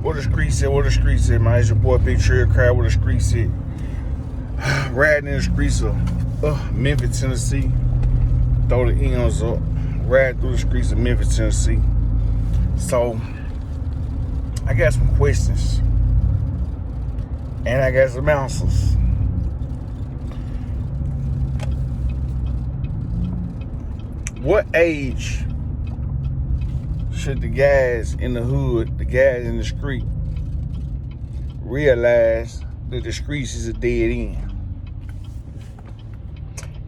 What the streets said, man. It's your boy Big Trell Crowd. What the streets said. Riding in the streets of Memphis, Tennessee. Throw the ends up. Riding through the streets of Memphis, Tennessee. So, I got some questions. And I got some answers. What age should the guys in the hood, the guys in the street, realize that the streets is a dead end?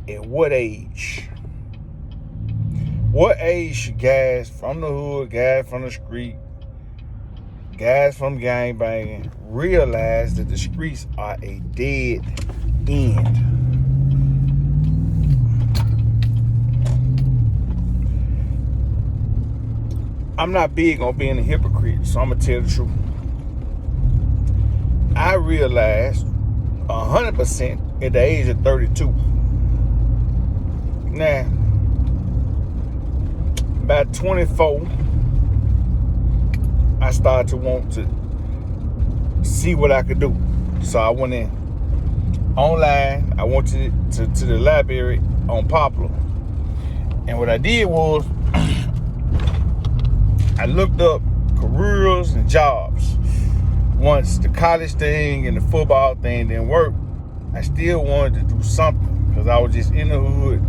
At what age? What age should guys from the hood, guys from the street, guys from gangbanging realize that the streets are a dead end? I'm not big on being a hypocrite, so I'm going to tell the truth. I realized 100% at the age of 32. Now, by 24, I started to want to see what I could do. So I went in online. I went to the library on Poplar. And what I did was, I looked up careers and jobs. Once the college thing and the football thing didn't work, I still wanted to do something because I was just in the hood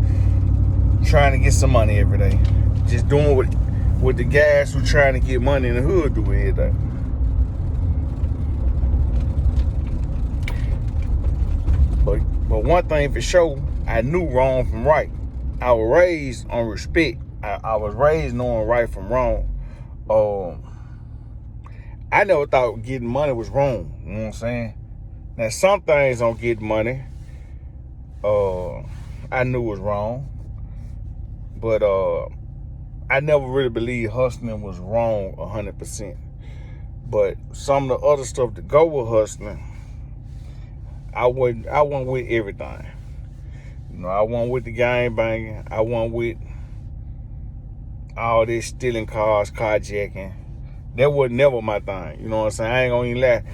trying to get some money every day. Just doing what the guys who trying to get money in the hood do every day. But one thing for sure, I knew wrong from right. I was raised on respect. I was raised knowing right from wrong. I never thought getting money was wrong. You know what I'm saying? Now, some things on getting money, I knew was wrong. But I never really believed hustling was wrong 100%. But some of the other stuff that go with hustling, I went with everything. You know, I went with the gang banging. I went with all this stealing cars, carjacking. That was never my thing. You know what I'm saying? I ain't gonna even lie.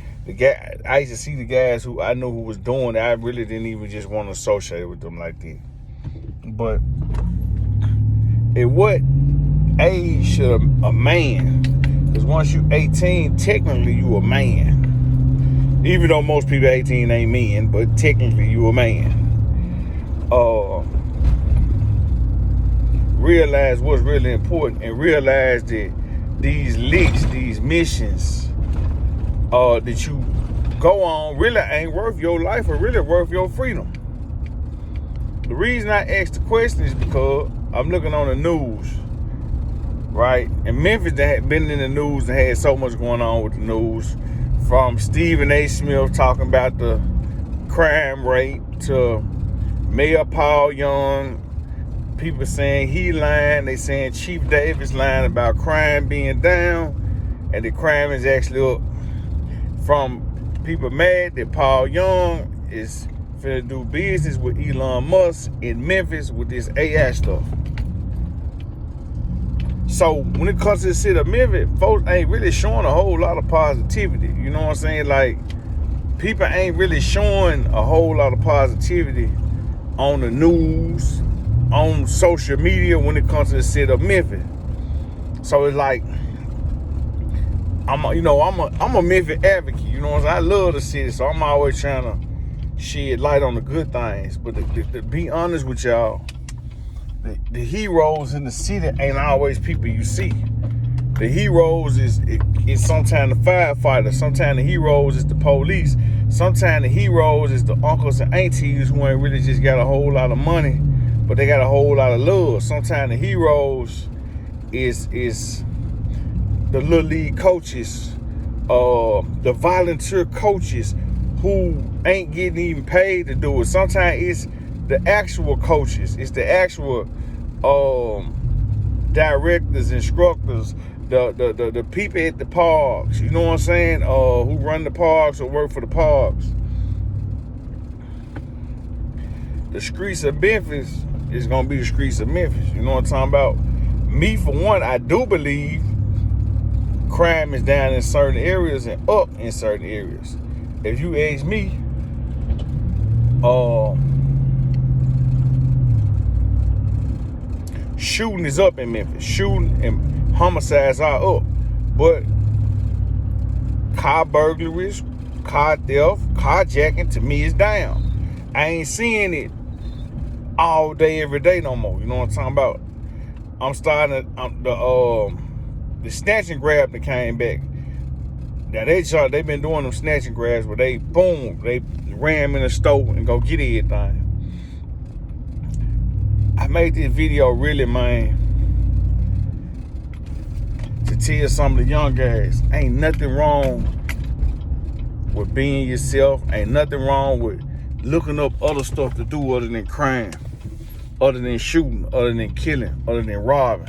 I used to see the guys who I knew who was doing it. I really didn't even just want to associate with them like that. But at what age should a man? Because once you 18, technically you a man. Even though most people 18 ain't men, but technically you a man. Realize what's really important and realize that these licks, these missions that you go on really ain't worth your life or really worth your freedom. The reason I asked the question is because I'm looking on the news, right? And Memphis that had been in the news and had so much going on with the news, from Stephen A. Smith talking about the crime rate to Mayor Paul Young. People saying he lying. They saying Chief Davis lying about crime being down, and the crime is actually up. From people mad that Paul Young is finna do business with Elon Musk in Memphis with this AI stuff. So when it comes to the city of Memphis, folks ain't really showing a whole lot of positivity. You know what I'm saying? Like, people ain't really showing a whole lot of positivity on the news, on social media when it comes to the city of Memphis. So it's like, I'm a Memphis advocate, you know what I'm saying? I love the city, so I'm always trying to shed light on the good things. But to be honest with y'all, the heroes in the city ain't always people you see. The heroes is sometimes the firefighters, sometimes the heroes is the police, sometimes the heroes is the uncles and aunties who ain't really just got a whole lot of money, but they got a whole lot of love. Sometimes the heroes is the little league coaches, the volunteer coaches who ain't getting even paid to do it. Sometimes it's the actual coaches. It's the actual directors, instructors, the people at the parks, you know what I'm saying, who run the parks or work for the parks. The streets of Memphis is going to be the streets of Memphis. You know what I'm talking about? Me, for one, I do believe crime is down in certain areas and up in certain areas. If you ask me, shooting is up in Memphis. Shooting and homicides are up. But car burglaries, car theft, carjacking, to me, is down. I ain't seeing it all day, every day no more. You know what I'm talking about? I'm starting to, the snatch and grab that came back. Now they been doing them snatch and grabs where they ram in the store and go get everything. I made this video really, man, to tell some of the young guys, ain't nothing wrong with being yourself. Ain't nothing wrong with looking up other stuff to do other than crime, other than shooting, other than killing, other than robbing.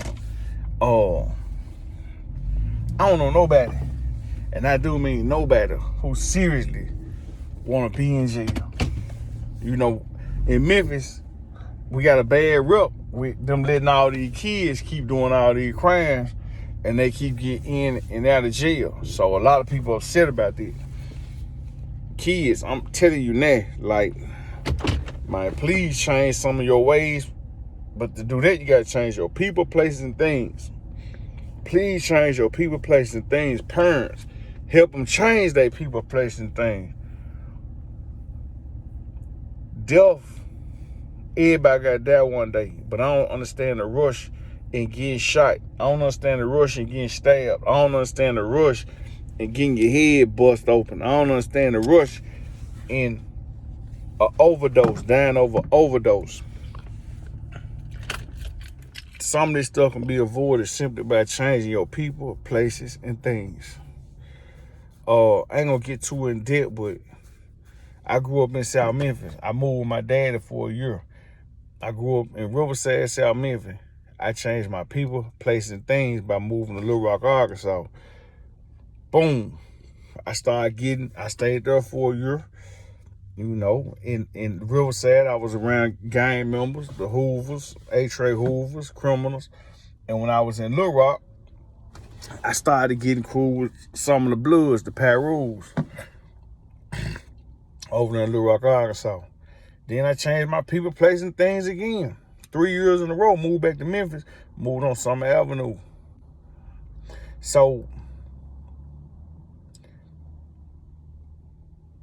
I don't know nobody, and I do mean nobody, who seriously want to be in jail. You know, in Memphis, we got a bad rep with them letting all these kids keep doing all these crimes, and they keep getting in and out of jail. So a lot of people upset about that. Kids, I'm telling you now, like, man, please change some of your ways. But to do that, you got to change your people, places, and things. Please change your people, places, and things. Parents, help them change their people, places, and things. Death, everybody got to die one day. But I don't understand the rush in getting shot. I don't understand the rush in getting stabbed. I don't understand the rush in getting your head bust open. I don't understand the rush in an overdose, dying over overdose. Some of this stuff can be avoided simply by changing your people, places, and things. I ain't gonna get too in depth, but I grew up in South Memphis. I moved with my daddy for a year. I grew up in Riverside, South Memphis. I changed my people, places, and things by moving to Little Rock, Arkansas. Boom. I stayed there for a year. You know, in Riverside, I was around gang members, the Hoovers, A-Tray Hoovers, criminals. And when I was in Little Rock, I started getting cool with some of the Bloods, the Parus, over there in Little Rock, Arkansas. Then I changed my people, place, and things again. 3 years in a row, moved back to Memphis, moved on Summer Avenue. So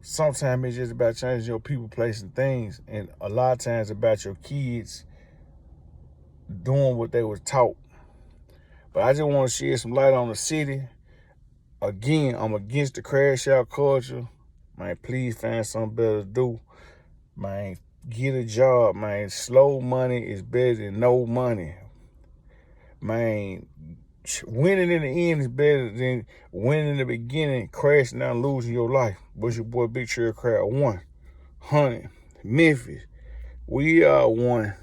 sometimes it's just about changing your people, place, and things. And a lot of times about your kids doing what they were taught. But I just want to shed some light on the city. Again, I'm against the crash out culture. Man, please find something better to do. Man, get a job, man. Slow money is better than no money. Man, winning in the end is better than winning in the beginning, crashing out and losing your life. But your boy Big Trell Crowd 100. Memphis, we are one.